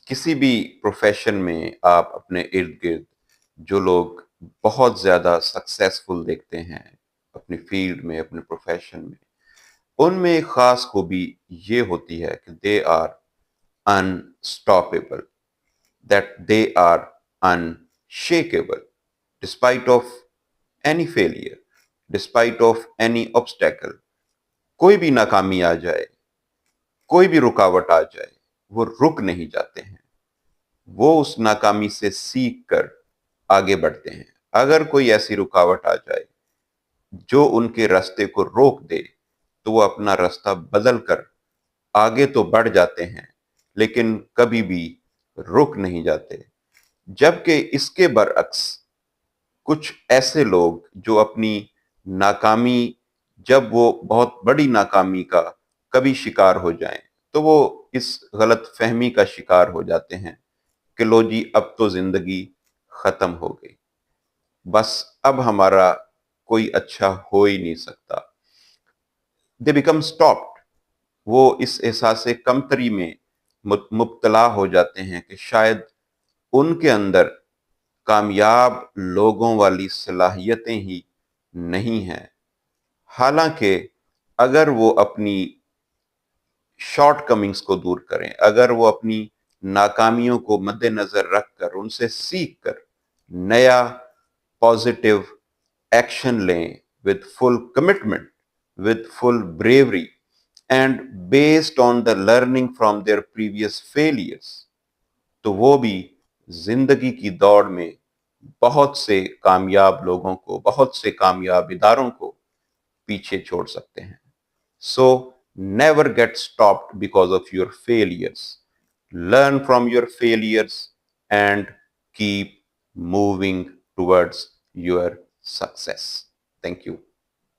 کسی بھی پروفیشن میں آپ اپنے ارد گرد جو لوگ بہت زیادہ سکسیسفل دیکھتے ہیں اپنی فیلڈ میں، اپنے پروفیشن میں، ان میں ایک خاص خوبی یہ ہوتی ہے کہ they are unstoppable, that they are unshakable despite of any failure, despite of any obstacle. کوئی بھی ناکامی آ جائے، کوئی بھی رکاوٹ آ جائے، وہ رک نہیں جاتے ہیں، وہ اس ناکامی سے سیکھ کر آگے بڑھتے ہیں۔ اگر کوئی ایسی رکاوٹ آ جائے جو ان کے راستے کو روک دے تو وہ اپنا راستہ بدل کر آگے تو بڑھ جاتے ہیں لیکن کبھی بھی رک نہیں جاتے۔ جبکہ اس کے برعکس کچھ ایسے لوگ جو اپنی ناکامی، جب وہ بہت بڑی ناکامی کا کبھی شکار ہو جائیں تو وہ اس غلط فہمی کا شکار ہو جاتے ہیں کہ لو جی اب تو زندگی ختم ہو گئی، بس اب ہمارا کوئی اچھا ہو ہی نہیں سکتا۔ دے بیکم اسٹاپڈ، وہ اس احساس کمتری میں مبتلا ہو جاتے ہیں کہ شاید ان کے اندر کامیاب لوگوں والی صلاحیتیں ہی نہیں ہیں۔ حالانکہ اگر وہ اپنی شارٹ کمنگز کو دور کریں، اگر وہ اپنی ناکامیوں کو مد نظر رکھ کر ان سے سیکھ کر نیا پازیٹیو ایکشن لیں with full commitment, with full bravery and based on the learning from their previous failures، تو وہ بھی زندگی کی دوڑ میں بہت سے کامیاب لوگوں کو، بہت سے کامیاب اداروں کو پیچھے چھوڑ سکتے ہیں۔ So never get stopped because of your failures. Learn from your failures and keep moving towards your success. Thank you.